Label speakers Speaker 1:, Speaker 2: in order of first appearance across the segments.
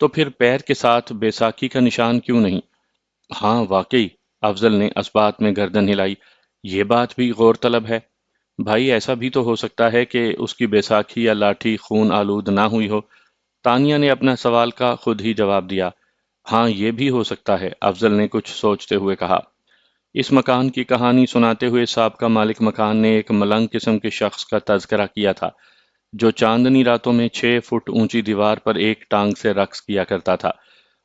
Speaker 1: تو پھر پیر کے ساتھ بیساکھی کا نشان کیوں نہیں؟ ہاں واقعی، افضل نے اسبات میں گردن ہلائی، یہ بات بھی غور طلب ہے۔ بھائی ایسا بھی تو ہو سکتا ہے کہ اس کی بیساکھی یا لاٹھی خون آلود نہ ہوئی ہو۔ تانیہ نے اپنا سوال کا خود ہی جواب دیا۔ ہاں یہ بھی ہو سکتا ہے، افضل نے کچھ سوچتے ہوئے کہا۔ اس مکان کی کہانی سناتے ہوئے سابقہ مالک مکان نے ایک ملنگ قسم کے شخص کا تذکرہ کیا تھا جو چاندنی راتوں میں 6 فٹ اونچی دیوار پر ایک ٹانگ سے رقص کیا کرتا تھا۔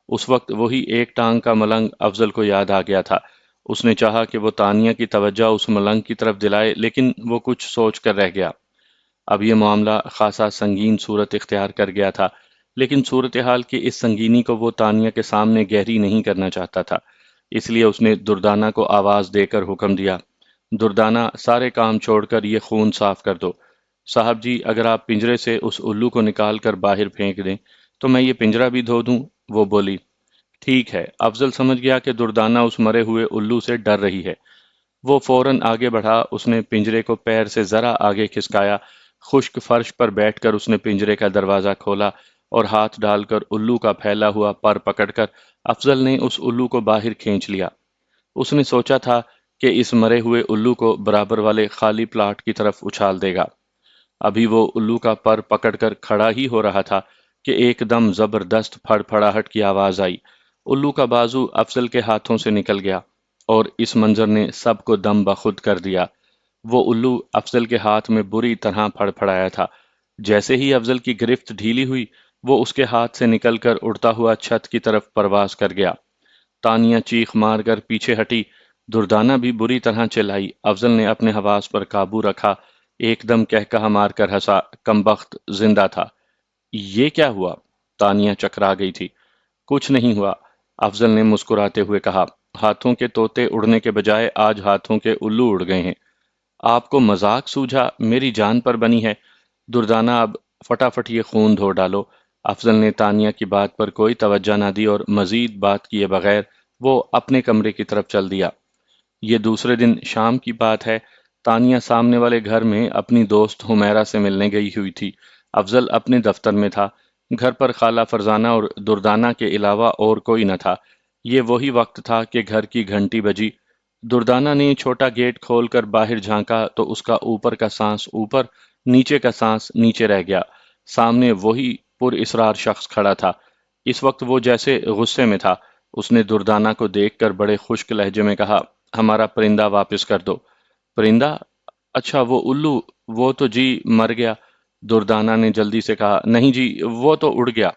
Speaker 1: اس وقت وہی ایک ٹانگ کا ملنگ افضل کو یاد آ گیا تھا۔ اس نے چاہا کہ وہ تانیہ کی توجہ اس ملنگ کی طرف دلائے، لیکن وہ کچھ سوچ کر رہ گیا۔ اب یہ معاملہ خاصا سنگین صورت اختیار کر گیا تھا، لیکن صورتحال کی اس سنگینی کو وہ تانیہ کے سامنے گہری نہیں کرنا چاہتا تھا۔ اس لیے اس نے دردانہ کو آواز دے کر حکم دیا، دردانہ سارے کام چھوڑ کر یہ خون صاف کر دو۔ صاحب جی اگر آپ پنجرے سے اس الو کو نکال کر باہر پھینک دیں تو میں یہ پنجرہ بھی دھو دوں۔ وہ بولی، ٹھیک ہے۔ افضل سمجھ گیا کہ دردانہ اس مرے ہوئے الو سے ڈر رہی ہے۔ وہ فوراً آگے بڑھا، اس نے پنجرے کو پیر سے ذرا آگے کھسکایا، خشک فرش پر بیٹھ کر اس نے پنجرے کا دروازہ کھولا اور ہاتھ ڈال کر الو کا پھیلا ہوا پر پکڑ کر افضل نے اس الو کو باہر کھینچ لیا۔ اس نے سوچا تھا کہ اس مرے ہوئے الو کو برابر والے خالی پلاٹ کی طرف اچھال دے گا۔ ابھی وہ الو کا پر پکڑ کر کھڑا ہی ہو رہا تھا کہ ایک دم زبردست پھڑ پھڑاہٹ کی آواز آئی۔ الو کا بازو افضل کے ہاتھوں سے نکل گیا اور اس منظر نے سب کو دم بخود کر دیا۔ وہ الو افضل کے ہاتھ میں بری طرح پھڑ پھڑایا تھا۔ جیسے ہی افضل کی گرفت ڈھیلی ہوئی، وہ اس کے ہاتھ سے نکل کر اڑتا ہوا چھت کی طرف پرواز کر گیا۔ تانیہ چیخ مار کر پیچھے ہٹی، دردانہ بھی بری طرح چلائی۔ افضل نے اپنے حواس پر قابو رکھا، ایک دم کہکہا مار کر ہنسا، کمبخت زندہ تھا۔ یہ کیا ہوا؟ تانیہ چکرا گئی تھی۔ کچھ نہیں ہوا، افضل نے مسکراتے ہوئے کہا، ہاتھوں کے طوطے اڑنے کے بجائے آج ہاتھوں کے الو اڑ گئے ہیں۔ آپ کو مذاق سوجھا؟ میری جان پر بنی ہے۔ دردانہ اب فٹافٹ یہ خون دھو ڈالو۔ افضل نے تانیہ کی بات پر کوئی توجہ نہ دی اور مزید بات کیے بغیر وہ اپنے کمرے کی طرف چل دیا۔ یہ دوسرے دن شام کی بات ہے۔ تانیہ سامنے والے گھر میں اپنی دوست حمیرہ سے ملنے گئی ہوئی تھی۔ افضل اپنے دفتر میں تھا۔ گھر پر خالہ فرزانہ اور دردانہ کے علاوہ اور کوئی نہ تھا۔ یہ وہی وقت تھا کہ گھر کی گھنٹی بجی۔ دردانہ نے چھوٹا گیٹ کھول کر باہر جھانکا تو اس کا اوپر کا سانس اوپر، نیچے کا سانس نیچے رہ گیا۔ سامنے وہی پر اسرار شخص کھڑا تھا۔ اس وقت وہ جیسے غصے میں تھا۔ اس نے دردانہ کو دیکھ کر بڑے خشک لہجے میں کہا، ہمارا پرندہ واپس کر دو۔ پرندہ؟ اچھا وہ الو، وہ تو جی مر گیا۔ دردانہ نے جلدی سے کہا، نہیں جی وہ تو اڑ گیا۔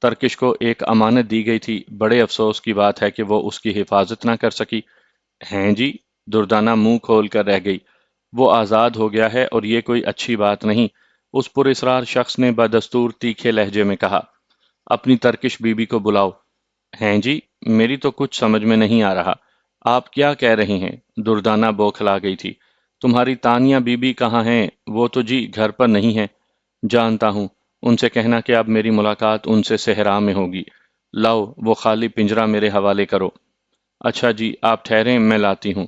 Speaker 1: ترکش کو ایک امانت دی گئی تھی، بڑے افسوس کی بات ہے کہ وہ اس کی حفاظت نہ کر سکی۔ ہیں جی؟ دردانہ منہ کھول کر رہ گئی۔ وہ آزاد ہو گیا ہے اور یہ کوئی اچھی بات نہیں، اس پر اسرار شخص نے بدستور تیکھے لہجے میں کہا۔ اپنی ترکش بیوی کو بلاؤ۔ ہیں جی؟ میری تو کچھ سمجھ میں نہیں آ رہا، آپ کیا کہہ رہی ہیں؟ دردانہ بوکھلا گئی تھی۔ تمہاری تانیہ بی بی کہاں ہیں؟ وہ تو جی گھر پر نہیں ہے۔ جانتا ہوں، ان سے کہنا کہ اب میری ملاقات ان سے صحرا میں ہوگی۔ لاؤ وہ خالی پنجرہ میرے حوالے کرو۔ اچھا جی آپ ٹھہریں میں لاتی ہوں۔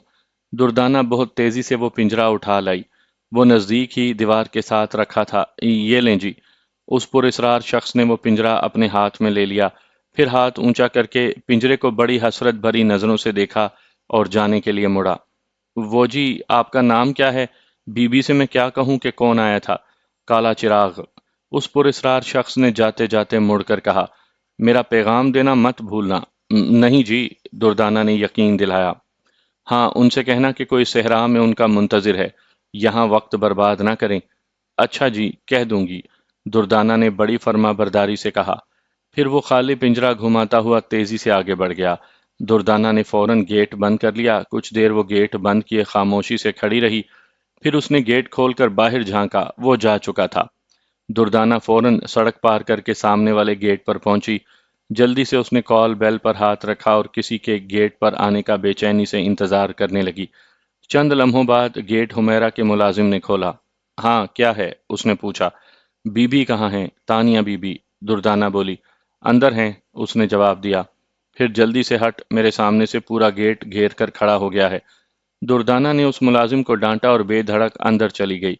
Speaker 1: دردانہ بہت تیزی سے وہ پنجرہ اٹھا لائی۔ وہ نزدیک ہی دیوار کے ساتھ رکھا تھا۔ یہ لیں جی۔ اس پر اسرار شخص نے وہ پنجرہ اپنے ہاتھ میں لے لیا، پھر ہاتھ اونچا کر کے پنجرے کو بڑی حسرت بھری نظروں سے دیکھا اور جانے کے لیے مڑا۔ وہ جی آپ کا نام کیا ہے؟ بی بی سے میں کیا کہوں کہ کون آیا تھا؟ کالا چراغ۔ اس پر اسرار شخص نے جاتے جاتے مڑ کر کہا، میرا پیغام دینا مت بھولنا۔ نہیں جی، دردانہ نے یقین دلایا۔ ہاں ان سے کہنا کہ کوئی صحرا میں ان کا منتظر ہے، یہاں وقت برباد نہ کریں۔ اچھا جی کہہ دوں گی، دردانہ نے بڑی فرما برداری سے کہا۔ پھر وہ خالی پنجرہ گھماتا ہوا تیزی سے آگے بڑھ گیا۔ دردانہ نے فوراً گیٹ بند کر لیا۔ کچھ دیر وہ گیٹ بند کیے خاموشی سے کھڑی رہی، پھر اس نے گیٹ کھول کر باہر جھانکا، وہ جا چکا تھا۔ دردانہ فوراً سڑک پار کر کے سامنے والے گیٹ پر پہنچی۔ جلدی سے اس نے کال بیل پر ہاتھ رکھا اور کسی کے گیٹ پر آنے کا بے چینی سے انتظار کرنے لگی۔ چند لمحوں بعد گیٹ حمیرہ کے ملازم نے کھولا۔ ہاں کیا ہے؟ اس نے پوچھا۔ بی بی کہاں ہیں؟ تانیہ بی بی، دردانہ بولی۔ اندر ہیں، اس نے جواب دیا۔ پھر جلدی سے ہٹ، میرے سامنے سے پورا گیٹ گھیر کر کھڑا ہو گیا ہے۔ دردانہ نے اس ملازم کو ڈانٹا اور بے دھڑک اندر چلی گئی۔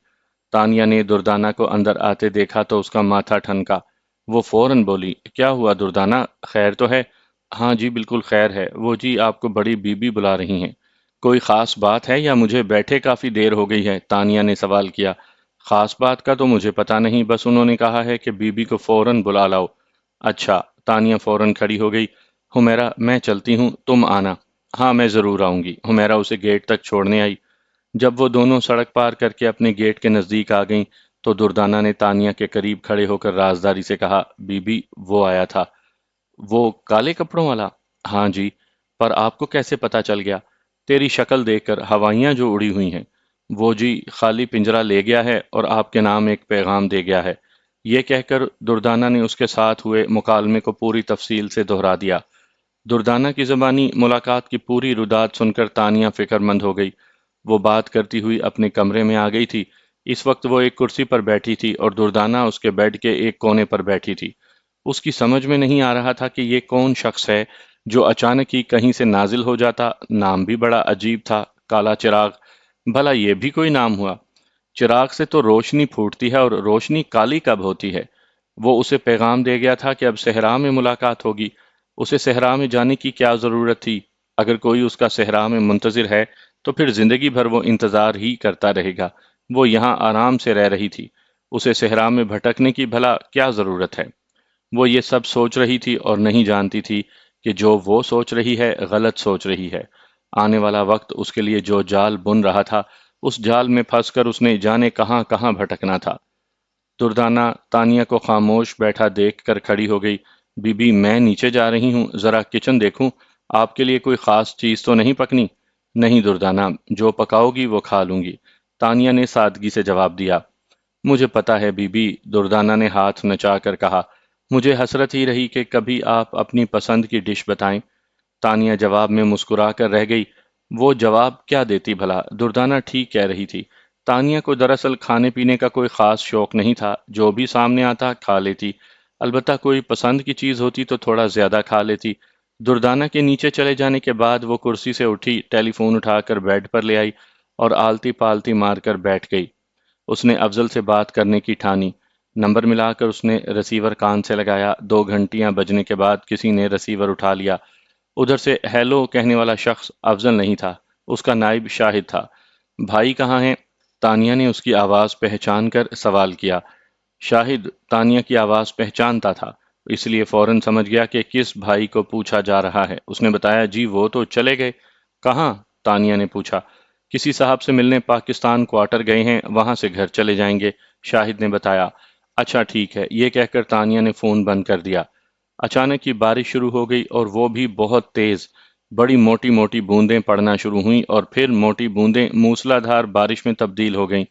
Speaker 1: تانیہ نے دردانہ کو اندر آتے دیکھا تو اس کا ماتھا ٹھنکا۔ وہ فوراً بولی، کیا ہوا دردانہ، خیر تو ہے؟ ہاں جی بالکل خیر ہے، وہ جی آپ کو بڑی بی بی بلا رہی ہیں۔ کوئی خاص بات ہے یا مجھے بیٹھے کافی دیر ہو گئی ہے؟ تانیہ نے سوال کیا۔ خاص بات کا تو مجھے پتا نہیں، بس انہوں نے کہا ہے کہ بی بی کو فوراً بلا لاؤ۔ اچھا، تانیہ فوراً کھڑی ہو گئی۔ حمیرہ میں چلتی ہوں، تم آنا۔ ہاں میں ضرور آؤں گی، حمیرہ اسے گیٹ تک چھوڑنے آئی۔ جب وہ دونوں سڑک پار کر کے اپنے گیٹ کے نزدیک آ گئیں تو دردانہ نے تانیہ کے قریب کھڑے ہو کر رازداری سے کہا، بی بی وہ آیا تھا۔ وہ کالے کپڑوں والا؟ ہاں جی، پر آپ کو کیسے پتا چل گیا؟ تیری شکل دیکھ کر، ہوائیاں جو اڑی ہوئی ہیں۔ وہ جی خالی پنجرہ لے گیا ہے اور آپ کے نام ایک پیغام دے گیا ہے۔ یہ کہہ کر دردانہ نے اس کے ساتھ ہوئے مکالمے کو پوری تفصیل سے دہرا دیا۔ دردانہ کی زبانی ملاقات کی پوری ردات سن کر تانیہ فکر مند ہو گئی۔ وہ بات کرتی ہوئی اپنے کمرے میں آ گئی تھی۔ اس وقت وہ ایک کرسی پر بیٹھی تھی اور دردانہ اس کے بیڈ کے ایک کونے پر بیٹھی تھی۔ اس کی سمجھ میں نہیں آ رہا تھا کہ یہ کون شخص ہے جو اچانک ہی کہیں سے نازل ہو جاتا۔ نام بھی بڑا عجیب تھا، کالا چراغ۔ بھلا یہ بھی کوئی نام ہوا؟ چراغ سے تو روشنی پھوٹتی ہے اور روشنی کالی کب ہوتی ہے؟ وہ اسے پیغام دے گیا تھا کہ اب صحرا میں ملاقات ہوگی۔ اسے صحرا میں جانے کی کیا ضرورت تھی؟ اگر کوئی اس کا صحرا میں منتظر ہے تو پھر زندگی بھر وہ انتظار ہی کرتا رہے گا۔ وہ یہاں آرام سے رہ رہی تھی، اسے صحرا میں بھٹکنے کی بھلا کیا ضرورت ہے؟ وہ یہ سب سوچ رہی تھی اور نہیں جانتی تھی کہ جو وہ سوچ رہی ہے غلط سوچ رہی ہے۔ آنے والا وقت اس کے لیے جو جال بن رہا تھا، اس جال میں پھنس کر اس نے جانے کہاں کہاں بھٹکنا تھا۔ دردانہ تانیہ کو خاموش بیٹھا دیکھ کر کھڑی ہو گئی۔ بی بی میں نیچے جا رہی ہوں، ذرا کچن دیکھوں، آپ کے لیے کوئی خاص چیز تو نہیں پکنی؟ نہیں دردانہ، جو پکاؤ گی وہ کھا لوں گی، تانیہ نے سادگی سے جواب دیا۔ مجھے پتا ہے بی بی، دردانہ نے ہاتھ نچا کر کہا۔ مجھے حسرت ہی رہی کہ کبھی آپ اپنی پسند کی ڈش بتائیں۔ تانیہ جواب میں مسکرا کر رہ گئی۔ وہ جواب کیا دیتی بھلا؟ دردانہ ٹھیک کہہ رہی تھی۔ تانیہ کو دراصل کھانے پینے کا کوئی خاص شوق نہیں تھا، جو بھی سامنے آتا کھا لیتی، البتہ کوئی پسند کی چیز ہوتی تو تھوڑا زیادہ کھا لیتی۔ دردانہ کے نیچے چلے جانے کے بعد وہ کرسی سے اٹھی، ٹیلی فون اٹھا کر بیڈ پر لے آئی اور آلتی پالتی مار کر بیٹھ گئی۔ اس نے افضل سے بات کرنے کی ٹھانی۔ نمبر ملا کر اس نے رسیور کان سے لگایا۔ 2 گھنٹیاں بجنے کے بعد کسی نے رسیور اٹھا لیا۔ ادھر سے ہیلو کہنے والا شخص افضل نہیں تھا، اس کا نائب شاہد تھا۔ بھائی کہاں ہیں؟ تانیہ نے اس کی آواز پہچان کر سوال کیا۔ شاہد تانیہ کی آواز پہچانتا تھا، اس لیے فوراً سمجھ گیا کہ کس بھائی کو پوچھا جا رہا ہے۔ اس نے بتایا، جی وہ تو چلے گئے۔ کہاں؟ تانیہ نے پوچھا۔ کسی صاحب سے ملنے پاکستان کوارٹر گئے ہیں، وہاں سے گھر چلے جائیں گے، شاہد نے بتایا۔ اچھا ٹھیک ہے، یہ کہہ کر تانیہ نے فون بند کر دیا۔ اچانک ہی بارش شروع ہو گئی اور وہ بھی بہت تیز۔ بڑی موٹی موٹی بوندیں پڑنا شروع ہوئیں اور پھر موٹی بوندیں موسلا دھار بارش میں تبدیل ہو گئیں۔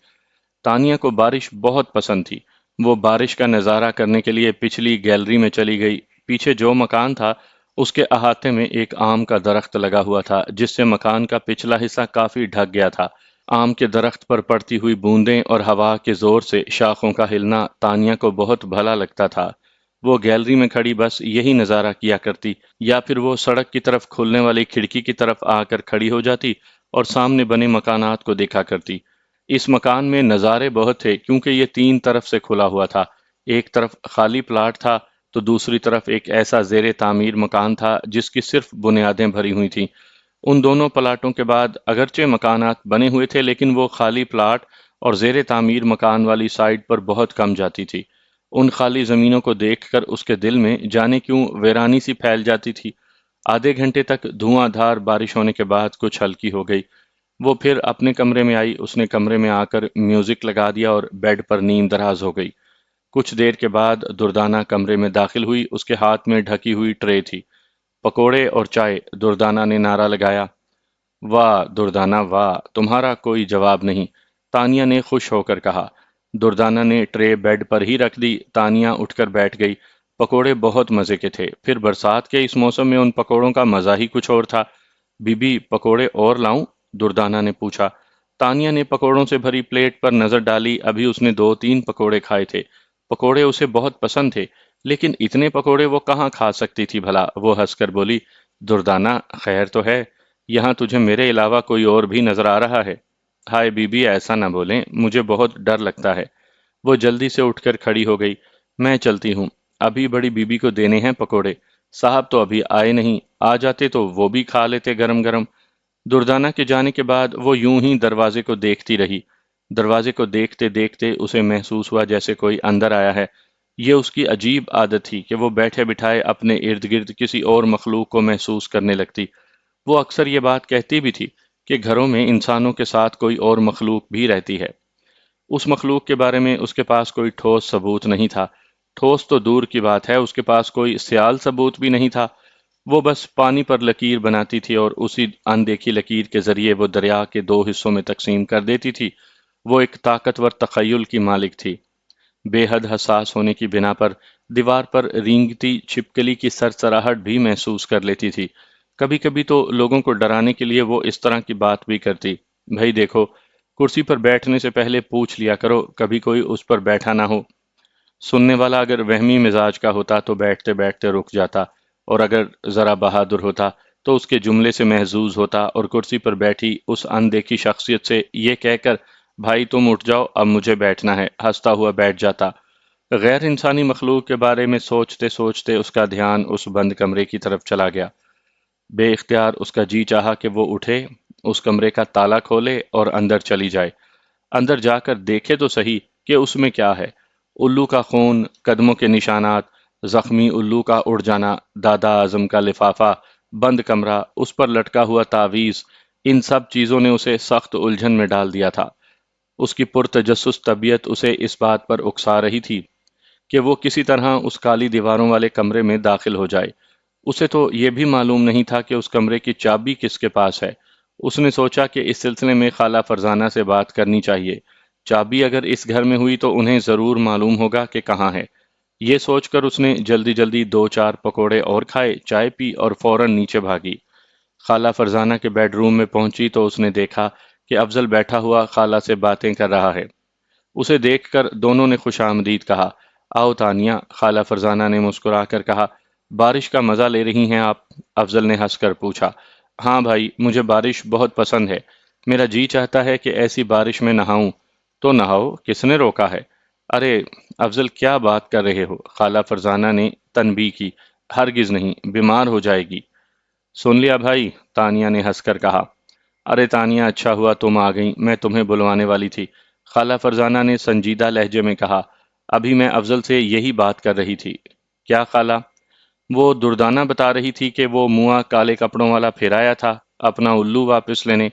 Speaker 1: تانیہ کو بارش بہت پسند تھی۔ وہ بارش کا نظارہ کرنے کے لیے پچھلی گیلری میں چلی گئی۔ پیچھے جو مکان تھا، اس کے احاطے میں ایک آم کا درخت لگا ہوا تھا، جس سے مکان کا پچھلا حصہ کافی ڈھک گیا تھا۔ آم کے درخت پر پڑتی ہوئی بوندیں اور ہوا کے زور سے شاخوں کا ہلنا تانیہ کو بہت بھلا لگتا تھا۔ وہ گیلری میں کھڑی بس یہی نظارہ کیا کرتی، یا پھر وہ سڑک کی طرف کھلنے والی کھڑکی کی طرف آ کر کھڑی ہو جاتی اور سامنے بنے مکانات کو دیکھا کرتی۔ اس مکان میں نظارے بہت تھے کیونکہ یہ 3 طرف سے کھلا ہوا تھا۔ ایک طرف خالی پلاٹ تھا تو دوسری طرف ایک ایسا زیر تعمیر مکان تھا جس کی صرف بنیادیں بھری ہوئی تھیں۔ ان دونوں پلاٹوں کے بعد اگرچہ مکانات بنے ہوئے تھے، لیکن وہ خالی پلاٹ اور زیر تعمیر مکان والی سائٹ پر بہت کم جاتی تھی۔ ان خالی زمینوں کو دیکھ کر اس کے دل میں جانے کیوں ویرانی سی پھیل جاتی تھی۔ آدھے گھنٹے تک دھواں دھار بارش ہونے کے بعد کچھ ہلکی ہو گئی۔ وہ پھر اپنے کمرے میں آئی۔ اس نے کمرے میں آ کر میوزک لگا دیا اور بیڈ پر نیند دراز ہو گئی۔ کچھ دیر کے بعد دردانہ کمرے میں داخل ہوئی۔ اس کے ہاتھ میں ڈھکی ہوئی ٹرے تھی، پکوڑے اور چائے۔ دردانہ نے نعرہ لگایا، واہ دردانہ واہ، تمہارا کوئی جواب نہیں، تانیہ نے خوش ہو کر کہا۔ دردانہ نے ٹرے بیڈ پر ہی رکھ دی۔ تانیہ اٹھ کر بیٹھ گئی۔ پکوڑے بہت مزے کے تھے، پھر برسات کے اس موسم میں ان پکوڑوں کا مزہ ہی کچھ اور تھا۔ بی بی پکوڑے اور لاؤں؟ دردانہ نے پوچھا۔ تانیہ نے پکوڑوں سے بھری پلیٹ پر نظر ڈالی۔ ابھی اس نے 2 3 پکوڑے کھائے تھے۔ پکوڑے اسے بہت پسند تھے، لیکن اتنے پکوڑے وہ کہاں کھا سکتی تھی بھلا؟ وہ ہنس کر بولی، دردانہ خیر تو ہے؟ یہاں تجھے میرے علاوہ کوئی اور بھی نظر آ رہا ہے؟ ہائے بی بی ایسا نہ بولیں، مجھے بہت ڈر لگتا ہے۔ وہ جلدی سے اٹھ کر کھڑی ہو گئی۔ میں چلتی ہوں، ابھی بڑی بیبی کو دینے ہیں پکوڑے، صاحب تو ابھی آئے نہیں، آ جاتے تو وہ بھی کھا لیتے گرم گرم۔ دردانہ کے جانے کے بعد وہ یوں ہی دروازے کو دیکھتی رہی۔ دروازے کو دیکھتے دیکھتے اسے محسوس ہوا جیسے کوئی اندر آیا ہے۔ یہ اس کی عجیب عادت تھی کہ وہ بیٹھے بٹھائے اپنے ارد گرد کسی اور مخلوق کو محسوس کرنے لگتی۔ وہ اکثر یہ بات کہتی بھی تھی کہ گھروں میں انسانوں کے ساتھ کوئی اور مخلوق بھی رہتی ہے۔ اس مخلوق کے بارے میں اس کے پاس کوئی ٹھوس ثبوت نہیں تھا۔ ٹھوس تو دور کی بات ہے، اس کے پاس کوئی سیال ثبوت بھی نہیں تھا۔ وہ بس پانی پر لکیر بناتی تھی اور اسی اندیکھی لکیر کے ذریعے وہ دریا کے دو حصوں میں تقسیم کر دیتی تھی۔ وہ ایک طاقتور تخیل کی مالک تھی۔ بے حد حساس ہونے کی بنا پر دیوار پر رینگتی چھپکلی کی سرسراہٹ بھی محسوس کر لیتی تھی۔ کبھی کبھی تو لوگوں کو ڈرانے کے لیے وہ اس طرح کی بات بھی کرتی، بھئی دیکھو، کرسی پر بیٹھنے سے پہلے پوچھ لیا کرو کبھی کوئی اس پر بیٹھا نہ ہو۔ سننے والا اگر وہمی مزاج کا ہوتا تو بیٹھتے بیٹھتے رک جاتا، اور اگر ذرا بہادر ہوتا تو اس کے جملے سے محظوظ ہوتا اور کرسی پر بیٹھی اس اندیکھی شخصیت سے یہ کہہ کر بھائی تم اٹھ جاؤ اب مجھے بیٹھنا ہے، ہنستا ہوا بیٹھ جاتا۔ غیر انسانی مخلوق کے بارے میں سوچتے سوچتے اس کا دھیان اس بند کمرے کی طرف چلا گیا۔ بے اختیار اس کا جی چاہا کہ وہ اٹھے، اس کمرے کا تالا کھولے اور اندر چلی جائے۔ اندر جا کر دیکھے تو صحیح کہ اس میں کیا ہے۔ الو کا خون، قدموں کے نشانات، زخمی الو کا اڑ جانا، دادا اعظم کا لفافہ، بند کمرہ، اس پر لٹکا ہوا تعویذ، ان سب چیزوں نے اسے سخت الجھن میں ڈال دیا تھا۔ اس کی پرتجسس طبیعت اسے اس بات پر اکسا رہی تھی کہ وہ کسی طرح اس کالی دیواروں والے کمرے میں داخل ہو جائے۔ اسے تو یہ بھی معلوم نہیں تھا کہ اس کمرے کی چابی کس کے پاس ہے۔ اس نے سوچا کہ اس سلسلے میں خالہ فرزانہ سے بات کرنی چاہیے۔ چابی اگر اس گھر میں ہوئی تو انہیں ضرور معلوم ہوگا کہ کہاں ہے۔ یہ سوچ کر اس نے جلدی جلدی دو چار پکوڑے اور کھائے، چائے پی اور فوراً نیچے بھاگی۔ خالہ فرزانہ کے بیڈ روم میں پہنچی تو اس نے دیکھا کہ افضل بیٹھا ہوا خالہ سے باتیں کر رہا ہے۔ اسے دیکھ کر دونوں نے خوش آمدید کہا۔ آؤ تانیہ، خالہ فرزانہ نے مسکرا کر کہا۔ بارش کا مزہ لے رہی ہیں آپ؟ افضل نے ہنس کر پوچھا۔ ہاں بھائی، مجھے بارش بہت پسند ہے، میرا جی چاہتا ہے کہ ایسی بارش میں نہاؤں۔ تو نہاؤ، کس نے روکا ہے؟ ارے افضل، کیا بات کر رہے ہو؟ خالہ فرزانہ نے تنبیہ کی۔ ہرگز نہیں، بیمار ہو جائے گی۔ سن لیا بھائی، تانیہ نے ہنس کر کہا۔ ارے تانیہ، اچھا ہوا تم آ گئیں، میں تمہیں بلوانے والی تھی، خالہ فرزانہ نے سنجیدہ لہجے میں کہا۔ ابھی میں افضل سے یہی بات کر رہی تھی۔ کیا خالہ؟ وہ دردانہ بتا رہی تھی کہ وہ موا کالے کپڑوں والا پھر آیا تھا اپنا الو واپس لینے۔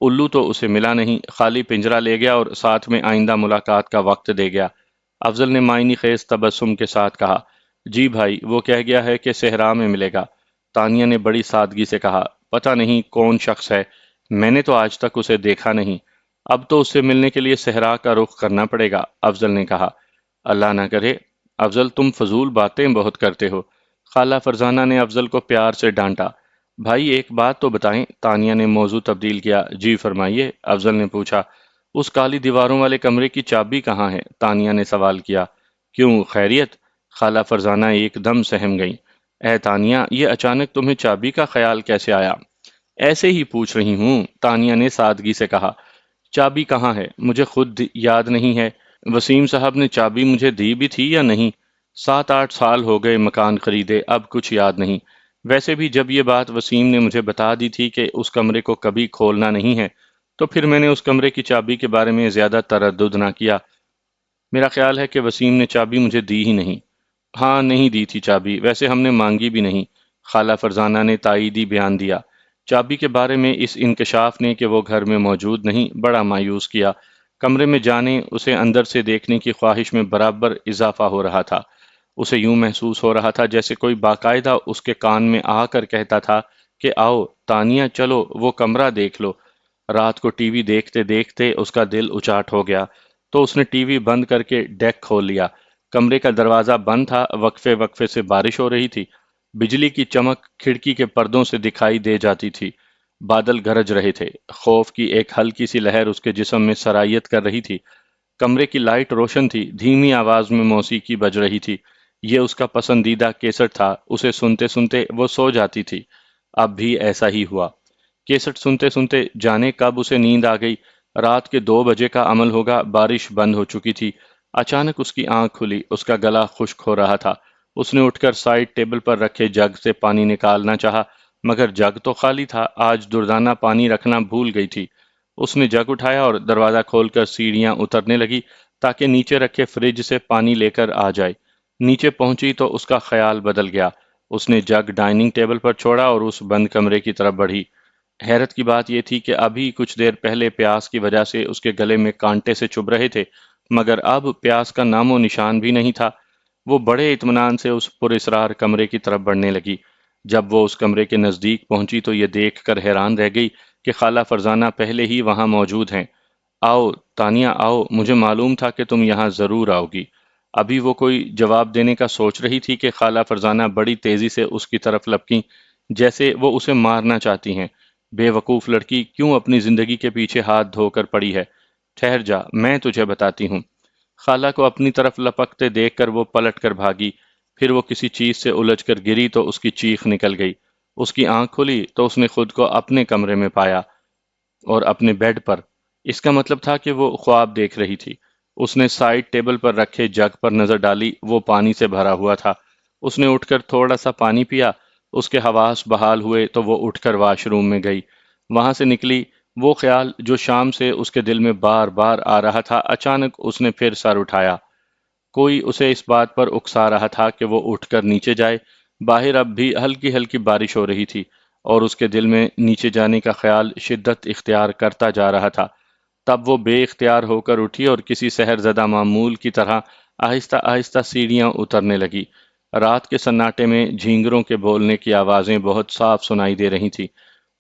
Speaker 1: الو تو اسے ملا نہیں، خالی پنجرا لے گیا اور ساتھ میں آئندہ ملاقات کا وقت دے گیا۔ افضل نے معنی خیز تبسم کے ساتھ کہا۔ جی بھائی، وہ کہہ گیا ہے کہ صحرا میں ملے گا۔ تانیہ نے بڑی سادگی سے کہا۔ پتہ نہیں کون شخص ہے، میں نے تو آج تک اسے دیکھا نہیں۔ اب تو اس سے ملنے کے لیے صحرا کا رخ کرنا پڑے گا، افضل نے کہا۔ اللہ نہ کرے، افضل تم فضول باتیں بہت کرتے ہو، خالہ فرزانہ نے افضل کو پیار سے ڈانٹا۔ بھائی ایک بات تو بتائیں، تانیہ نے موضوع تبدیل کیا۔ جی فرمائیے، افضل نے پوچھا۔ اس کالی دیواروں والے کمرے کی چابی کہاں ہے؟ تانیہ نے سوال کیا۔ کیوں، خیریت؟ خالہ فرزانہ ایک دم سہم گئیں۔ اے تانیہ، یہ اچانک تمہیں چابی کا خیال کیسے آیا؟ ایسے ہی پوچھ رہی ہوں، تانیہ نے سادگی سے کہا۔ چابی کہاں ہے؟ مجھے خود یاد نہیں ہے۔ وسیم صاحب نے چابی مجھے دی بھی تھی یا نہیں؟ 7-8 سال ہو گئے مکان خریدے، اب کچھ یاد نہیں۔ ویسے بھی جب یہ بات وسیم نے مجھے بتا دی تھی کہ اس کمرے کو کبھی کھولنا نہیں ہے، تو پھر میں نے اس کمرے کی چابی کے بارے میں زیادہ تردد نہ کیا۔ میرا خیال ہے کہ وسیم نے چابی مجھے دی ہی نہیں۔ ہاں نہیں دی تھی چابی، ویسے ہم نے مانگی بھی نہیں، خالہ فرزانہ نے تائیدی بیان دیا۔ چابی کے بارے میں اس انکشاف نے کہ وہ گھر میں موجود نہیں بڑا مایوس کیا۔ کمرے میں جانے، اسے اندر سے دیکھنے کی خواہش میں برابر اضافہ ہو رہا تھا۔ اسے یوں محسوس ہو رہا تھا جیسے کوئی باقاعدہ اس کے کان میں آ کر کہتا تھا کہ آؤ تانیہ، چلو وہ کمرہ دیکھ لو۔ رات کو ٹی وی دیکھتے دیکھتے اس کا دل اچاٹ ہو گیا، تو اس نے ٹی وی بند کر کے ڈیک کھول لیا۔ کمرے کا دروازہ بند تھا، وقفے وقفے سے بارش ہو رہی تھی۔ بجلی کی چمک کھڑکی کے پردوں سے دکھائی دے جاتی تھی۔ بادل گرج رہے تھے، خوف کی ایک ہلکی سی لہر اس کے جسم میں سرایت کر رہی تھی۔ کمرے کی لائٹ روشن تھی، دھیمی آواز میں موسیقی بج رہی تھی۔ یہ اس کا پسندیدہ کیسٹ تھا، اسے سنتے سنتے وہ سو جاتی تھی۔ اب بھی ایسا ہی ہوا۔ کیسٹ سنتے سنتے جانے کب اسے نیند آ گئی۔ رات کے 2 بجے کا عمل ہوگا، بارش بند ہو چکی تھی۔ اچانک اس کی آنکھ کھلی، اس کا گلا خشک ہو رہا تھا۔ اس نے اٹھ کر سائڈ ٹیبل پر رکھے جگ سے پانی نکالنا چاہا، مگر جگ تو خالی تھا۔ آج دردانہ پانی رکھنا بھول گئی تھی۔ اس نے جگ اٹھایا اور دروازہ کھول کر سیڑھیاں اترنے لگی تاکہ نیچے رکھے فریج سے پانی لے کر آ جائے۔ نیچے پہنچی تو اس کا خیال بدل گیا۔ اس نے جگ ڈائننگ ٹیبل پر چھوڑا اور اس بند کمرے کی طرف بڑھی۔ حیرت کی بات یہ تھی کہ ابھی کچھ دیر پہلے پیاس کی وجہ سے اس کے گلے میں کانٹے سے چبھ رہے تھے، مگر اب پیاس کا نام و نشان بھی نہیں تھا۔ وہ بڑے اطمینان سے اس پر اسرار کمرے کی طرف بڑھنے لگی۔ جب وہ اس کمرے کے نزدیک پہنچی تو یہ دیکھ کر حیران رہ گئی کہ خالہ فرزانہ پہلے ہی وہاں موجود ہیں۔ آؤ تانیہ آؤ، مجھے معلوم تھا کہ تم یہاں ضرور آؤ گی۔ ابھی وہ کوئی جواب دینے کا سوچ رہی تھی کہ خالہ فرزانہ بڑی تیزی سے اس کی طرف لپکیں، جیسے وہ اسے مارنا چاہتی ہیں۔ بے وقوف لڑکی کیوں اپنی زندگی کے پیچھے ہاتھ دھو کر پڑی ہے؟ ٹھہر جا، میں تجھے بتاتی ہوں۔ خالہ کو اپنی طرف لپکتے دیکھ کر وہ پلٹ کر بھاگی۔ پھر وہ کسی چیز سے الجھ کر گری تو اس کی چیخ نکل گئی۔ اس کی آنکھ کھلی تو اس نے خود کو اپنے کمرے میں پایا، اور اپنے بیڈ پر۔ اس کا مطلب تھا کہ وہ خواب دیکھ رہی تھی۔ اس نے سائڈ ٹیبل پر رکھے جگ پر نظر ڈالی، وہ پانی سے بھرا ہوا تھا۔ اس نے اٹھ کر تھوڑا سا پانی پیا۔ اس کے حواس بحال ہوئے تو وہ اٹھ کر واش روم میں گئی۔ وہاں سے نکلی، وہ خیال جو شام سے اس کے دل میں بار بار آ رہا تھا، اچانک اس نے پھر سر اٹھایا۔ کوئی اسے اس بات پر اکسا رہا تھا کہ وہ اٹھ کر نیچے جائے۔ باہر اب بھی ہلکی ہلکی بارش ہو رہی تھی، اور اس کے دل میں نیچے جانے کا خیال شدت اختیار کرتا جا رہا تھا۔ تب وہ بے اختیار ہو کر اٹھی اور کسی سحر زدہ معمول کی طرح آہستہ آہستہ سیڑھیاں اترنے لگی۔ رات کے سناٹے میں جھینگروں کے بولنے کی آوازیں بہت صاف سنائی دے رہی تھی۔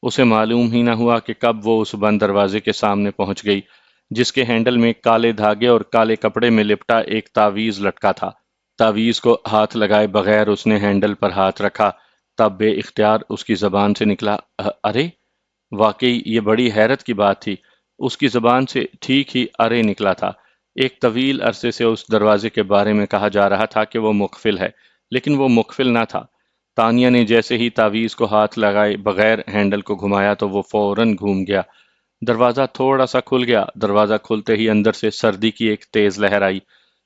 Speaker 1: اسے معلوم ہی نہ ہوا کہ کب وہ اس بند دروازے کے سامنے پہنچ گئی، جس کے ہینڈل میں کالے دھاگے اور کالے کپڑے میں لپٹا ایک تعویذ لٹکا تھا۔ تعویذ کو ہاتھ لگائے بغیر اس نے ہینڈل پر ہاتھ رکھا۔ تب بے اختیار اس کی زبان سے نکلا، ارے! واقعی یہ بڑی حیرت کی بات تھی۔ اس کی زبان سے ٹھیک ہی ارے نکلا تھا۔ ایک طویل عرصے سے اس دروازے کے بارے میں کہا جا رہا تھا کہ وہ مقفل ہے، لیکن وہ مقفل نہ تھا۔ تانیہ نے جیسے ہی تعویذ کو ہاتھ لگائے بغیر ہینڈل کو گھمایا تو وہ فوراً گھوم گیا۔ دروازہ تھوڑا سا کھل گیا۔ دروازہ کھلتے ہی اندر سے سردی کی ایک تیز لہر آئی۔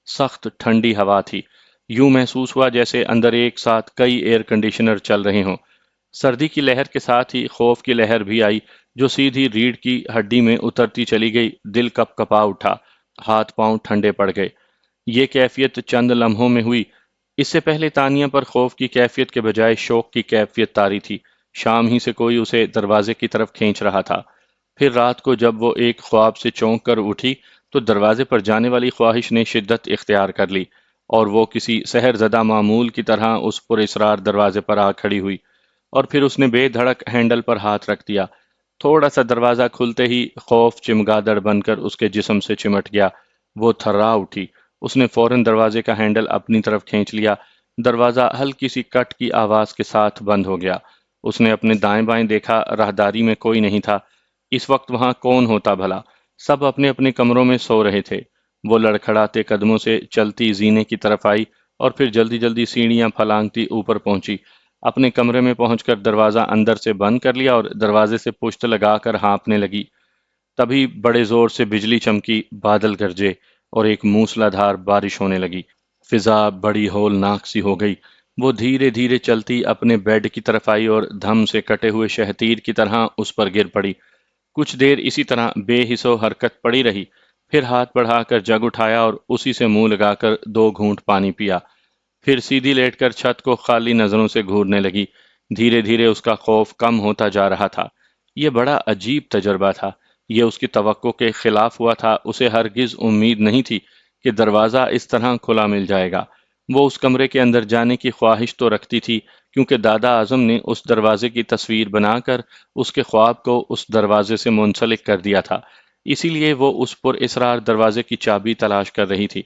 Speaker 1: سخت ٹھنڈی ہوا تھی۔ یوں محسوس ہوا جیسے اندر ایک ساتھ کئی ایئر کنڈیشنر چل رہے ہوں۔ سردی کی لہر کے ساتھ ہی خوف کی لہر بھی آئی، جو سیدھی ریڑھ کی ہڈی میں اترتی چلی گئی۔ دل کپ کپا اٹھا، ہاتھ پاؤں ٹھنڈے پڑ گئے۔ یہ کیفیت چند لمحوں میں ہوئی۔ اس سے پہلے تانیہ پر خوف کی کیفیت کے بجائے شوق کی کیفیت طاری تھی۔ شام ہی سے کوئی اسے دروازے کی طرف کھینچ رہا تھا۔ پھر رات کو جب وہ ایک خواب سے چونک کر اٹھی تو دروازے پر جانے والی خواہش نے شدت اختیار کر لی، اور وہ کسی سحر زدہ معمول کی طرح اس پر اسرار دروازے پر آ کھڑی ہوئی، اور پھر اس نے بے دھڑک ہینڈل پر ہاتھ رکھ دیا۔ تھوڑا سا دروازہ کھلتے ہی خوف چمگادڑ بن کر اس کے جسم سے چمٹ گیا۔ وہ تھرا اٹھی۔ اس نے فوراً دروازے کا ہینڈل اپنی طرف کھینچ لیا۔ دروازہ ہلکی سی کٹ کی آواز کے ساتھ بند ہو گیا۔ اس نے اپنے دائیں بائیں دیکھا، راہداری میں کوئی نہیں تھا۔ اس وقت وہاں کون ہوتا بھلا؟ سب اپنے اپنے کمروں میں سو رہے تھے۔ وہ لڑکھڑاتے قدموں سے چلتی زینے کی طرف آئی، اور پھر جلدی جلدی سیڑھیاں پھلانگتی اوپر پہنچی۔ اپنے کمرے میں پہنچ کر دروازہ اندر سے بند کر لیا اور دروازے سے پشت لگا کر ہانپنے لگی۔ تبھی بڑے زور سے بجلی چمکی، بادل گرجے، اور ایک موسلا دھار بارش ہونے لگی۔ فضا بڑی ہولناک سی ہو گئی۔ وہ دھیرے دھیرے چلتی اپنے بیڈ کی طرف آئی اور دھم سے کٹے ہوئے شہتیر کی طرح اس پر گر پڑی۔ کچھ دیر اسی طرح بے حس و حرکت پڑی رہی، پھر ہاتھ بڑھا کر جگ اٹھایا اور اسی سے منہ لگا کر 2 گھونٹ پانی پیا۔ پھر سیدھی لیٹ کر چھت کو خالی نظروں سے گھورنے لگی۔ دھیرے دھیرے اس کا خوف کم ہوتا جا رہا تھا۔ یہ بڑا عجیب تجربہ تھا۔ یہ اس کی توقع کے خلاف ہوا تھا۔ اسے ہرگز امید نہیں تھی کہ دروازہ اس طرح کھلا مل جائے گا۔ وہ اس کمرے کے اندر جانے کی خواہش تو رکھتی تھی، کیونکہ دادا اعظم نے اس دروازے کی تصویر بنا کر اس کے خواب کو اس دروازے سے منسلک کر دیا تھا۔ اسی لیے وہ اس پر اسرار دروازے کی چابی تلاش کر رہی تھی۔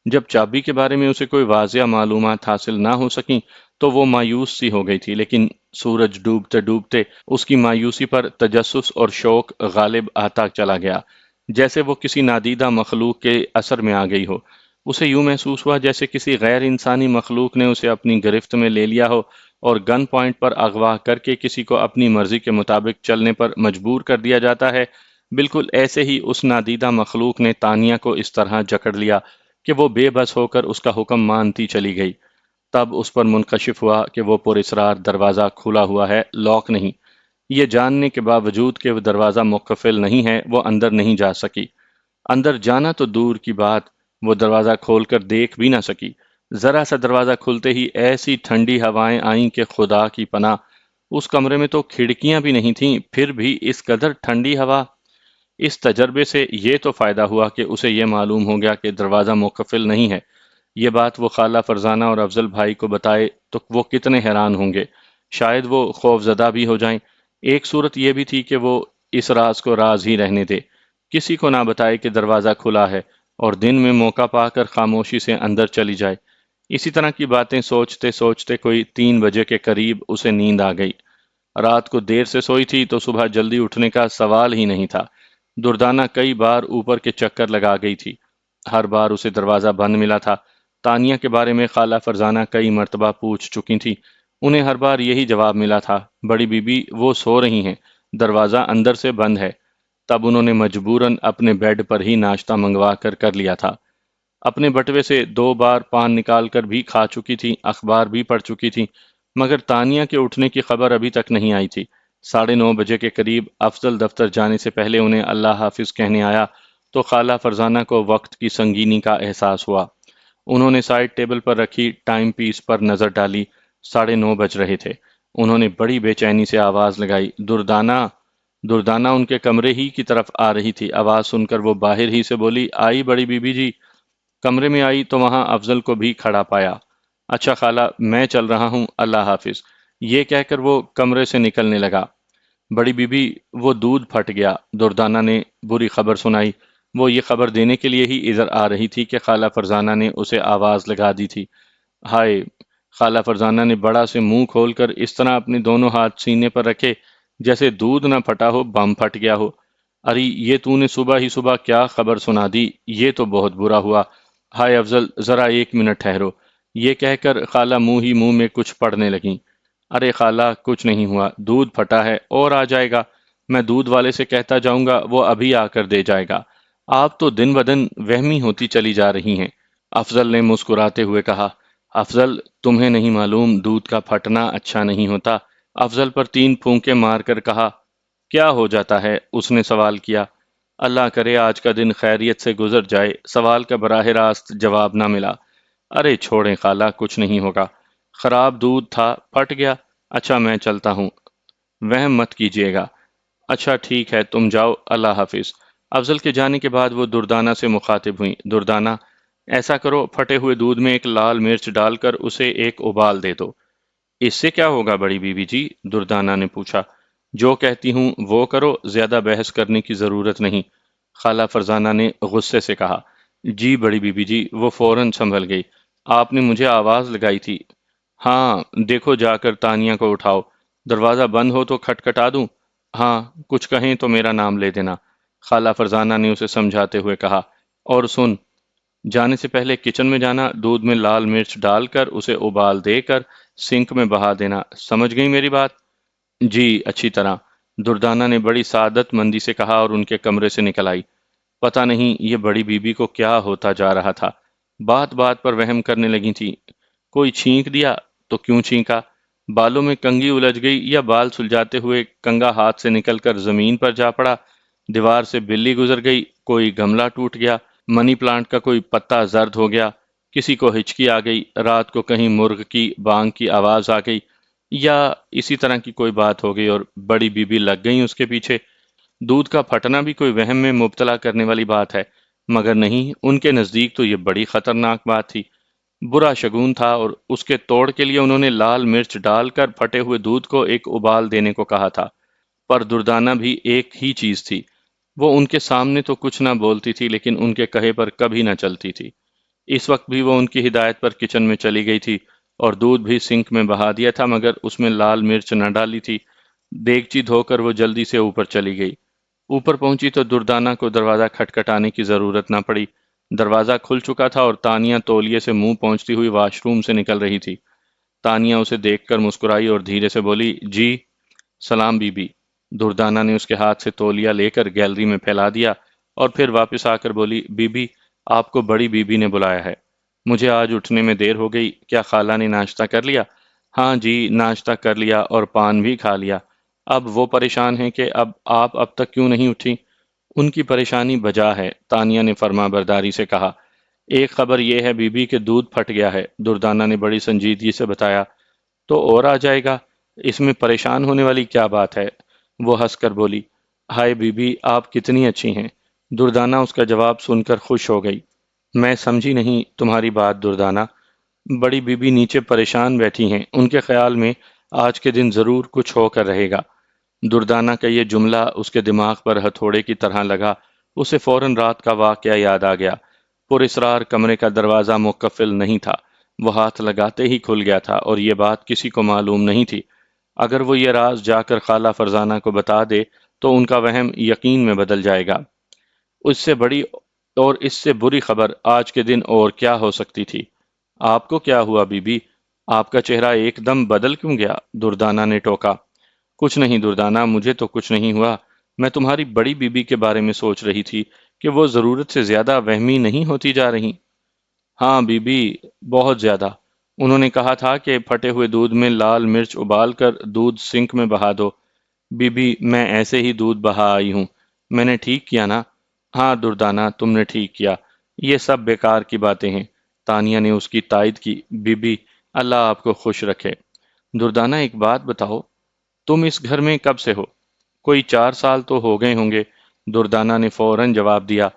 Speaker 1: جب چابی کے بارے میں اسے کوئی واضح معلومات حاصل نہ ہو سکیں تو وہ مایوس سی ہو گئی تھی، لیکن سورج ڈوبتے ڈوبتے اس کی مایوسی پر تجسس اور شوق غالب آتا چلا گیا، جیسے وہ کسی نادیدہ مخلوق کے اثر میں آ گئی ہو۔ اسے یوں محسوس ہوا جیسے کسی غیر انسانی مخلوق نے اسے اپنی گرفت میں لے لیا ہو اور گن پوائنٹ پر اغوا کر کے کسی کو اپنی مرضی کے مطابق چلنے پر مجبور کر دیا جاتا ہے۔ بالکل ایسے ہی اس نادیدہ مخلوق نے تانیہ کو اس طرح جکڑ لیا کہ وہ بے بس ہو کر اس کا حکم مانتی چلی گئی۔ تب اس پر منکشف ہوا کہ وہ پر اسرار دروازہ کھلا ہوا ہے، لاک نہیں۔ یہ جاننے کے باوجود کہ وہ دروازہ مقفل نہیں ہے، وہ اندر نہیں جا سکی۔ اندر جانا تو دور کی بات، وہ دروازہ کھول کر دیکھ بھی نہ سکی۔ ذرا سا دروازہ کھلتے ہی ایسی ٹھنڈی ہوائیں آئیں کہ خدا کی پناہ، اس کمرے میں تو کھڑکیاں بھی نہیں تھیں، پھر بھی اس قدر ٹھنڈی ہوا۔ اس تجربے سے یہ تو فائدہ ہوا کہ اسے یہ معلوم ہو گیا کہ دروازہ مقفل نہیں ہے۔ یہ بات وہ خالہ فرزانہ اور افضل بھائی کو بتائے تو وہ کتنے حیران ہوں گے، شاید وہ خوف زدہ بھی ہو جائیں۔ ایک صورت یہ بھی تھی کہ وہ اس راز کو راز ہی رہنے دے، کسی کو نہ بتائے کہ دروازہ کھلا ہے، اور دن میں موقع پا کر خاموشی سے اندر چلی جائے۔ اسی طرح کی باتیں سوچتے سوچتے کوئی 3 بجے کے قریب اسے نیند آ گئی۔ رات کو دیر سے سوئی تھی تو صبح جلدی اٹھنے کا سوال ہی نہیں تھا۔ دردانہ کئی بار اوپر کے چکر لگا گئی تھی، ہر بار اسے دروازہ بند ملا تھا۔ تانیہ کے بارے میں خالہ فرزانہ کئی مرتبہ پوچھ چکی تھی، انہیں ہر بار یہی جواب ملا تھا، بڑی بی بی وہ سو رہی ہیں، دروازہ اندر سے بند ہے۔ تب انہوں نے مجبوراً اپنے بیڈ پر ہی ناشتہ منگوا کر لیا تھا۔ اپنے بٹوے سے 2 بار پان نکال کر بھی کھا چکی تھی، اخبار بھی پڑھ چکی تھی، مگر تانیہ کے اٹھنے کی خبر ابھی تک نہیں آئی تھی۔ 9:30 بجے کے قریب افضل دفتر جانے سے پہلے انہیں اللہ حافظ کہنے آیا تو خالہ فرزانہ کو وقت کی سنگینی کا احساس ہوا۔ انہوں نے سائڈ ٹیبل پر رکھی ٹائم پیس پر نظر ڈالی، 9:30 بج رہے تھے۔ انہوں نے بڑی بے چینی سے آواز لگائی، دردانہ۔ دردانہ ان کے کمرے ہی کی طرف آ رہی تھی، آواز سن کر وہ باہر ہی سے بولی، آئی بڑی بی بی جی۔ کمرے میں آئی تو وہاں افضل کو بھی کھڑا پایا۔ اچھا خالہ، میں چل رہا ہوں، اللہ حافظ، یہ کہہ کر وہ کمرے سے نکلنے لگا۔ بڑی بی بی وہ دودھ پھٹ گیا، دردانہ نے بری خبر سنائی۔ وہ یہ خبر دینے کے لیے ہی ادھر آ رہی تھی کہ خالہ فرزانہ نے اسے آواز لگا دی تھی۔ ہائے! خالہ فرزانہ نے بڑا سے منہ کھول کر اس طرح اپنے دونوں ہاتھ سینے پر رکھے جیسے دودھ نہ پھٹا ہو، بم پھٹ گیا ہو۔ ارے یہ تو نے صبح ہی صبح کیا خبر سنا دی، یہ تو بہت برا ہوا۔ ہائے افضل، ذرا 1 منٹ ٹھہرو، یہ کہہ کر خالہ منہ ہی منہ میں کچھ پڑھنے لگیں۔ ارے خالہ کچھ نہیں ہوا، دودھ پھٹا ہے اور آ جائے گا، میں دودھ والے سے کہتا جاؤں گا، وہ ابھی آ کر دے جائے گا۔ آپ تو دن بدن وہمی ہوتی چلی جا رہی ہیں، افضل نے مسکراتے ہوئے کہا۔ افضل، تمہیں نہیں معلوم دودھ کا پھٹنا اچھا نہیں ہوتا، افضل پر 3 پھونکے مار کر کہا۔ کیا ہو جاتا ہے؟ اس نے سوال کیا۔ اللہ کرے آج کا دن خیریت سے گزر جائے، سوال کا براہ راست جواب نہ ملا۔ ارے چھوڑیں خالہ، کچھ نہیں ہوگا، خراب دودھ تھا، پھٹ گیا۔ اچھا میں چلتا ہوں، وہم مت کیجیے گا۔ اچھا ٹھیک ہے، تم جاؤ، اللہ حافظ۔ افضل کے جانے کے بعد وہ دردانہ سے مخاطب ہوئیں، دردانہ، ایسا کرو، پھٹے ہوئے دودھ میں ایک لال مرچ ڈال کر اسے ایک ابال دے دو۔ اس سے کیا ہوگا بڑی بی بی جی؟ دردانہ نے پوچھا۔ جو کہتی ہوں وہ کرو، زیادہ بحث کرنے کی ضرورت نہیں، خالہ فرزانہ نے غصے سے کہا۔ جی بڑی بی بی جی، وہ فوراً سنبھل گئی، آپ نے مجھے آواز لگائی تھی۔ ہاں، دیکھو جا کر تانیہ کو اٹھاؤ، دروازہ بند ہو تو کھٹکھٹا دوں؟ ہاں، کچھ کہیں تو میرا نام لے دینا، خالہ فرزانہ نے اسے سمجھاتے ہوئے کہا۔ اور سن، جانے سے پہلے کچن میں جانا، دودھ میں لال مرچ ڈال کر اسے ابال دے کر سنک میں بہا دینا، سمجھ گئی میری بات؟ جی اچھی طرح، دردانہ نے بڑی سعادت مندی سے کہا اور ان کے کمرے سے نکل آئی۔ پتہ نہیں یہ بڑی بی بی کو کیا ہوتا جا رہا تھا، بات بات پر وہم کرنے لگی تھی۔ کوئی چھینک دیا تو کیوں چھینکا، بالوں میں کنگھی الجھ گئی یا بال سلجھاتے ہوئے کنگا ہاتھ سے نکل کر زمین پر جا پڑا، دیوار سے بلی گزر گئی، کوئی گملہ ٹوٹ گیا، منی پلانٹ کا کوئی پتا زرد ہو گیا، کسی کو ہچکی آ گئی، رات کو کہیں مرغ کی بانگ کی آواز آ گئی، یا اسی طرح کی کوئی بات ہو گئی اور بڑی بی بی لگ گئیں اس کے پیچھے۔ دودھ کا پھٹنا بھی کوئی وہم میں مبتلا کرنے والی بات ہے، مگر نہیں، ان کے نزدیک تو یہ بڑی خطرناک بات تھی، برا شگون تھا، اور اس کے توڑ کے لیے انہوں نے لال مرچ ڈال کر پھٹے ہوئے دودھ کو ایک ابال دینے کو کہا تھا۔ پر دردانہ بھی ایک ہی چیز تھی، وہ ان کے سامنے تو کچھ نہ بولتی تھی لیکن ان کے کہے پر کبھی نہ چلتی تھی۔ اس وقت بھی وہ ان کی ہدایت پر کچن میں چلی گئی تھی اور دودھ بھی سنک میں بہا دیا تھا، مگر اس میں لال مرچ نہ ڈالی تھی۔ دیگچی دھو کر وہ جلدی سے اوپر چلی گئی۔ اوپر پہنچی تو دردانہ کو دروازہ کھٹکھٹانے کی ضرورت نہ پڑی، دروازہ کھل چکا تھا اور تانیہ تولیے سے منہ پہنچتی ہوئی واش روم سے نکل رہی تھی۔ تانیہ اسے دیکھ کر مسکرائی اور دھیرے سے بولی، جی سلام بی بی۔ دردانہ نے اس کے ہاتھ سے تولیہ لے کر گیلری میں پھیلا دیا اور پھر واپس آ کر بولی، بی بی آپ کو بڑی بی بی نے بلایا ہے۔ مجھے آج اٹھنے میں دیر ہو گئی، کیا خالہ نے ناشتہ کر لیا؟ ہاں جی، ناشتہ کر لیا اور پان بھی کھا لیا۔ اب وہ پریشان ہیں کہ اب تک کیوں نہیں اٹھی؟ ان کی پریشانی بجا ہے، تانیہ نے فرما برداری سے کہا۔ ایک خبر یہ ہے بی بی کہ دودھ پھٹ گیا ہے، دردانہ نے بڑی سنجیدگی سے بتایا۔ تو اور آ جائے گا، اس میں پریشان ہونے والی کیا بات ہے؟ وہ ہنس کر بولی۔ ہائے بی بی، آپ کتنی اچھی ہیں۔ دردانہ اس کا جواب سن کر خوش ہو گئی۔ میں سمجھی نہیں تمہاری بات دردانہ۔ بڑی بی بی نیچے پریشان بیٹھی ہیں، ان کے خیال میں آج کے دن ضرور کچھ ہو کر رہے گا۔ دردانہ کا یہ جملہ اس کے دماغ پر ہتھوڑے کی طرح لگا، اسے فوراً رات کا واقعہ یاد آ گیا۔ پر اسرار کمرے کا دروازہ مقفل نہیں تھا، وہ ہاتھ لگاتے ہی کھل گیا تھا اور یہ بات کسی کو معلوم نہیں تھی۔ اگر وہ یہ راز جا کر خالہ فرزانہ کو بتا دے تو ان کا وہم یقین میں بدل جائے گا۔ اس سے بڑی اور اس سے بری خبر آج کے دن اور کیا ہو سکتی تھی؟ آپ کو کیا ہوا بی بی؟ آپ کا چہرہ ایک دم بدل کیوں گیا؟ دردانہ نے ٹوکا۔ کچھ نہیں دردانہ، مجھے تو کچھ نہیں ہوا۔ میں تمہاری بڑی بی بی کے بارے میں سوچ رہی تھی کہ وہ ضرورت سے زیادہ وہمی نہیں ہوتی جا رہی۔ ہاں بی بی، بہت زیادہ۔ انہوں نے کہا تھا کہ پھٹے ہوئے دودھ میں لال مرچ ابال کر دودھ سنک میں بہا دو۔ بی بی، میں ایسے ہی دودھ بہا آئی ہوں۔ میں نے ٹھیک کیا نا؟ ہاں دردانہ، تم نے ٹھیک کیا۔ یہ سب بیکار کی باتیں ہیں۔ تانیہ نے اس کی تائید کی۔ بی بی، اللہ آپ کو خوش رکھے۔ دردانہ ایک بات بتاؤ، تم اس گھر میں کب سے ہو؟ کوئی 4 سال تو ہو گئے ہوں گے۔ دردانہ نے فوراً جواب دیا۔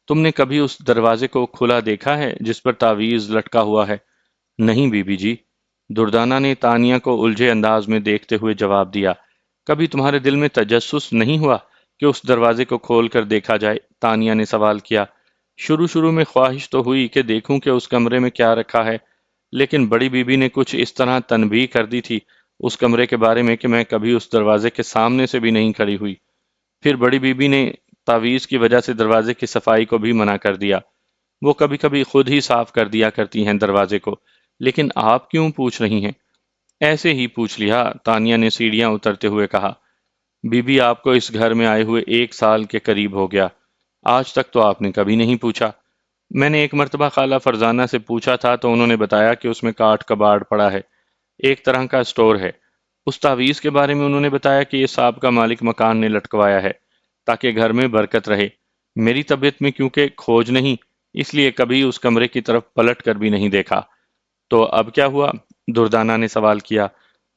Speaker 1: تم نے کبھی اس دروازے کو کھلا دیکھا ہے جس پر تعویذ لٹکا ہوا ہے؟ نہیں بی بی جی۔ دردانہ نے تانیہ کو الجھے انداز میں دیکھتے ہوئے جواب دیا۔ کبھی تمہارے دل میں تجسس نہیں ہوا کہ اس دروازے کو کھول کر دیکھا جائے؟ تانیہ نے سوال کیا۔ شروع میں خواہش تو ہوئی کہ دیکھوں کہ اس کمرے میں کیا رکھا ہے، لیکن بڑی بی بی نے کچھ اس طرح تنبیہ کر دی تھی اس کمرے کے بارے میں کہ میں کبھی اس دروازے کے سامنے سے بھی نہیں کھڑی ہوئی۔ پھر بڑی بی بی نے تعویذ کی وجہ سے دروازے کی صفائی کو بھی منع کر دیا۔ وہ کبھی کبھی خود ہی صاف کر دیا کرتی ہیں دروازے کو۔ لیکن آپ کیوں پوچھ رہی ہیں؟ ایسے ہی پوچھ لیا، تانیہ نے سیڑھیاں اترتے ہوئے کہا۔ بی بی، آپ کو اس گھر میں آئے ہوئے 1 سال کے قریب ہو گیا، آج تک تو آپ نے کبھی نہیں پوچھا۔ میں نے ایک مرتبہ خالہ فرزانہ سے پوچھا تھا تو انہوں نے بتایا کہ اس میں کاٹ کباڑ پڑا ہے، ایک طرح کا اسٹور ہے۔ اس تعویذ کے بارے میں انہوں نے بتایا کہ یہ صاحب کا مالک مکان نے لٹکوایا ہے تاکہ گھر میں برکت رہے۔ میری طبیعت میں کیونکہ کھوج نہیں، اس لیے کبھی اس کمرے کی طرف پلٹ کر بھی نہیں دیکھا۔ تو اب کیا ہوا؟ دردانہ نے سوال کیا۔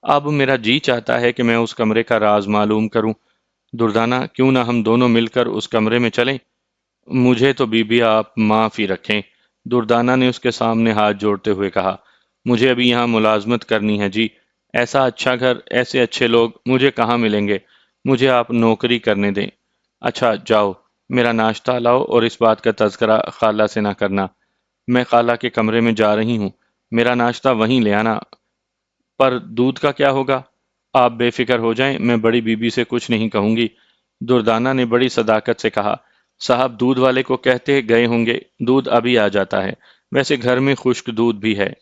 Speaker 1: اب میرا جی چاہتا ہے کہ میں اس کمرے کا راز معلوم کروں۔ دردانہ، کیوں نہ ہم دونوں مل کر اس کمرے میں چلیں؟ مجھے تو بی بی آپ معاف ہی رکھیں، دردانہ نے اس کے سامنے ہاتھ جوڑتے ہوئے کہا۔ مجھے ابھی یہاں ملازمت کرنی ہے جی۔ ایسا اچھا گھر، ایسے اچھے لوگ مجھے کہاں ملیں گے؟ مجھے آپ نوکری کرنے دیں۔ اچھا جاؤ، میرا ناشتہ لاؤ اور اس بات کا تذکرہ خالہ سے نہ کرنا۔ میں خالہ کے کمرے میں جا رہی ہوں، میرا ناشتہ وہیں لے آنا۔ پر دودھ کا کیا ہوگا؟ آپ بے فکر ہو جائیں، میں بڑی بی بی سے کچھ نہیں کہوں گی، دردانہ نے بڑی صداقت سے کہا۔ صاحب دودھ والے کو کہتے گئے ہوں گے، دودھ ابھی آ جاتا ہے، ویسے گھر میں خشک دودھ بھی ہے۔